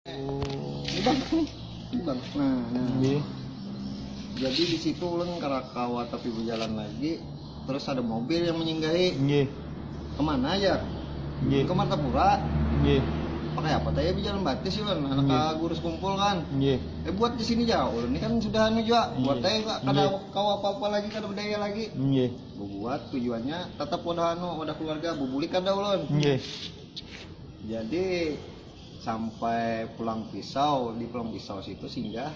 Ini bang, ini bang. Nah. Iya. Jadi di situ ulun karakawa tapi berjalan lagi, terus ada mobil yang menyinggahi. Iya. Kemana aja? Iya. Ke Martapura. Iya. Pakai apa? Tanya berjalan batis ulun, anak gurus kumpul kan. Iya. Buat di sini jauh. Ulun ini kan sudah anu juga. Buat tanya nggak kada kau apa lagi, kada berdaya lagi. Iya. Buat tujuannya tetap wadah keluarga, bubulik kada ulun. Iya. Jadi sampai Pulang Pisau, di Pulang Pisau situ singgah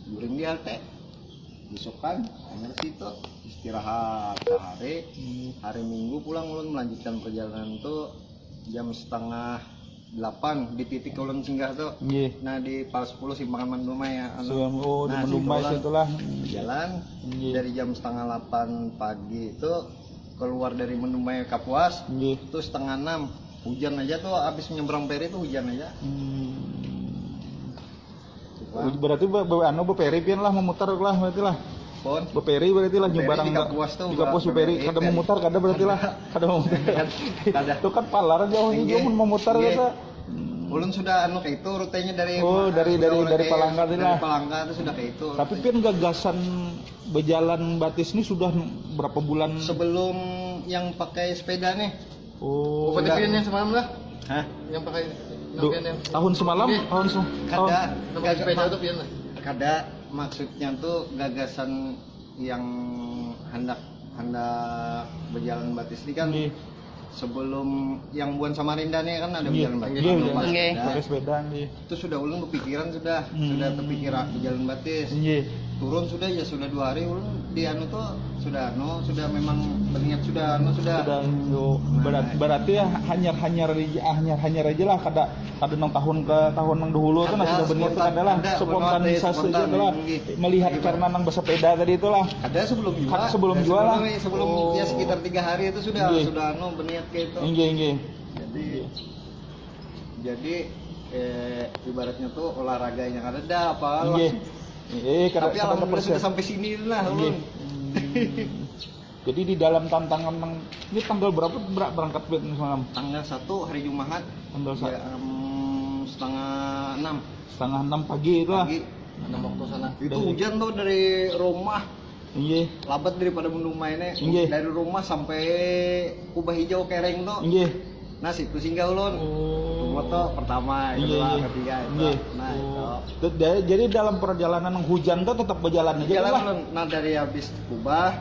guring di halte. Besok kan hanya situ istirahat sehari. Hari Minggu pulang ulun melanjutkan perjalanan tuh jam 7:30 di titik ulun singgah tuh. Iya. Nah di Pal 10 Simpangan Mandumai ya. Di Mandumai situlah. Jalan Iya. dari jam 7:30 pagi itu keluar dari Mandumai Kapuas. Iya. Itu 5:30. Hujan aja tuh, habis menyeberang peri tuh hujan aja. Berarti beperi pian lah memutar lah berarti lah. Pon. Beperi berarti lah nyebarang di Kapuas tuh. Di Kapuas beperi kada memutar kada berarti lah. Kada memutar. Kada. Itu kan palar jauhnya dia memutar kata. Ulun sudah kayak itu rutenya dari dari Palangka dari Palangka itu sudah kayak itu. Tapi pian gagasan berjalan batis ini sudah berapa bulan sebelum yang pakai sepeda nih. Oh, Pakai pian yang semalam lah. Hah? Yang pakai tahun semalam, kada sepeda tuh pian lah. Kada, maksudnya tuh gagasan yang hendak berjalan batis ini kan. Sebelum yang buan Samarinda nih kan ada berjalan batis. Pakai sepeda itu sudah ulun berpikiran sudah terpikir berjalan batis. Turun sudah 2 hari ulun di sudah memang berniat sudah. Berarti ya hanyar aja lah kada nang tahun ke tahun nang dahulu itu sudah berniat itu adalah spontanisasi aja lah melihat karena nang bersepeda tadi itulah. Ada sebelum ya sekitar 3 hari itu sudah berniat kayak itu. Jadi ibaratnya tuh olahraganya kada ada apa lah. Tapi alhamdulillah sudah sampai sini lah ulun. Jadi di dalam tantangan ini tanggal berapa berangkat semalam? Tanggal 1 hari Jumat. Tanggal 1. 5:30. 5:30 pagi itu lah. Ada waktu sana. Itu hujan tuh dari rumah. Iya. Labat daripada Mandumai ini. Dari rumah sampai Kubah Hijau Kereng tuh. Iya. Nah situ singgah ulun. Foto pertama, kedua, ketiga itu. Nah itu. Jadi dalam perjalanan hujan tuh tetap berjalan aja lah. Nah dari habis Kubah,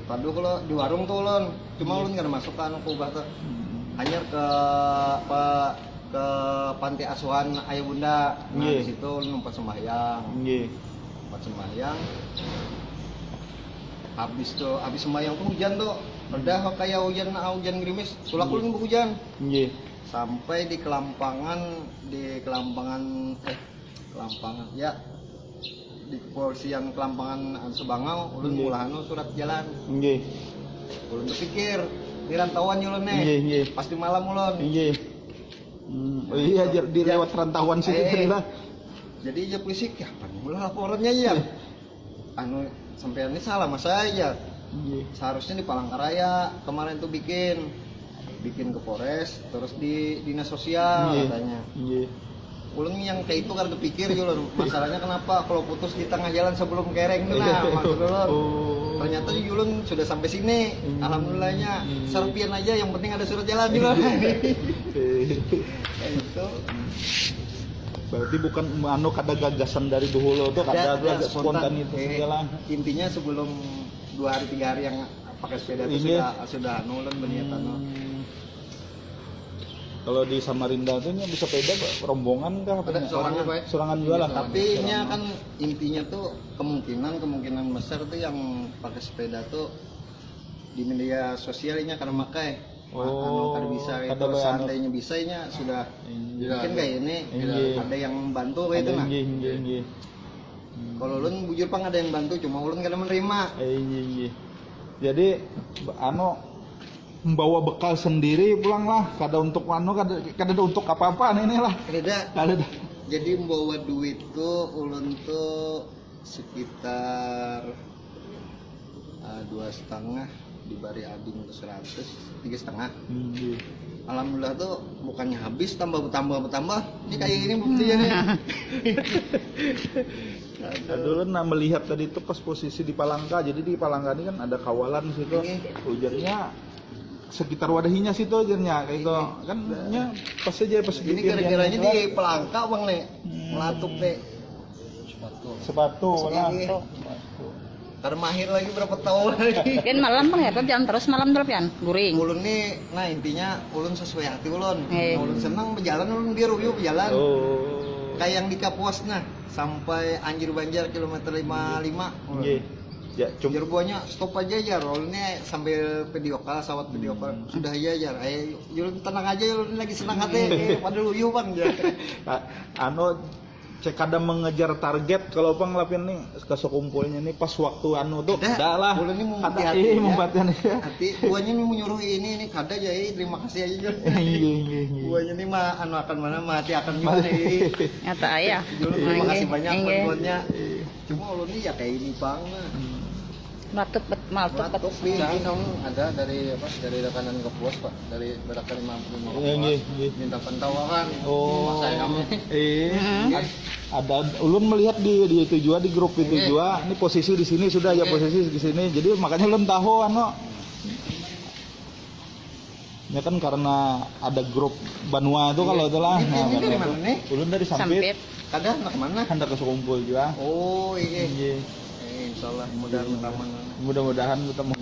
padu kalau di warung tuh ulun. Cuma ulun nggak masuk ke Kubah tuh. Hanya ke panti asuhan Ayah Bunda. Nah di situ ulun sempat sembahyang. Habis sembahyang tuh hujan tuh. Udah kayak hujan gerimis. Sulak ulun hujan. Sampai di Kelampangan ya di kepolisian Kelampangan Subangau ulun mulahano surat jalan. Ulun berpikir di rantauan ulun pasti malam ulun. Iya di lewat rantauan situ lah. Jadi ya polisi ya mula laporannya ya. Sampai ini salah mas saya. Seharusnya di Palangkaraya kemarin tuh bikin ke Polres, terus di dinas sosial katanya. Ulun yang kayak itu kan kepikir ulun. Masalahnya kenapa kalau putus di tengah jalan sebelum Kereng tuh nah maksud ulun. Ternyata ulun sudah sampai sini. Alhamdulillahnya serpian aja yang penting ada surat jalan juga. Kayak itu. Berarti bukan kada gagasan dari dahulu tuh kada spontan itu segala. Intinya sebelum 2 hari 3 hari yang pakai sepeda itu sudah nulen berniatan. Kalau di Samarinda tuh bisa sepeda rombongan kah? Ada sorangan juga lah. Tapi ini kan intinya tuh kemungkinan besar tuh yang pakai sepeda tuh di media sosialnya karena makai. Kada bisa itu seandainya bisanya sudah mungkin kayak ini ada yang membantu kayak itu nah. Kalau ulun bujur pang ada yang bantu cuma ulun kada menerima. Jadi membawa bekal sendiri pulang lah, kada untuk kada untuk apa-apa ini lah. Kada. Jadi membawa duit tuh ulun tuh sekitar 2,5 dibari ading 100, 3,5. alhamdulillah tuh bukannya habis bertambah. Ini kayak gini buktinya nih. Dulu melihat tadi itu pas posisi di Palangka, jadi di Palangka ini kan ada kawalan situ, hujannya sekitar wadahinya situ ajarnya kayak itu kan nya pas aja pas ini gara-garanya di Palangka bang nih melatuk deh sepatu. Karena mahir lagi berapa tahun lagi. Kan malam bang ya, jalan terus malam terus kan, guring. Ulun nih, nah intinya ulun sesuai hati ulun. Ulun senang berjalan, ulun biar ruyuk berjalan. Kayak yang di Kapuas nah, sampai Anjir Banjar kilometer 55. Ya, cuma buahnya stop aja ya, rolnya sambil pedioka, sawat pedioka sudah aja ya. Ayo, ulun tenang aja, ulun lagi senang hati. Padahal ruyuk bang ya. Anu cek kadang mengejar target kalau bang lapin nih kasih kumpulnya nih pas waktu anu tuh dah lah ulun ini mau hati hati buahnya nih menyuruh ini kada aja terima kasih aja buahnya nih mah anu akan mana mati akan juga nih nyata ayah terima kasih banyak buatnya cuma ulun ini ya kayak ini bang Matuk ini dong ada dari apa dari rekanan Kapuas pak dari berakan 55 minta pentawakan saya kamu ada ulun melihat di itu juga di grup itu juga ini posisi di sini sudah ya posisi di sini jadi makanya ulun tahu anu ya kan karena ada grup Banua itu kalau itulah ini dari mana nih ulun dari Sampit kada nak mana hendak ke kumpul juga oh iya insyaallah mudah-mudahan ketemu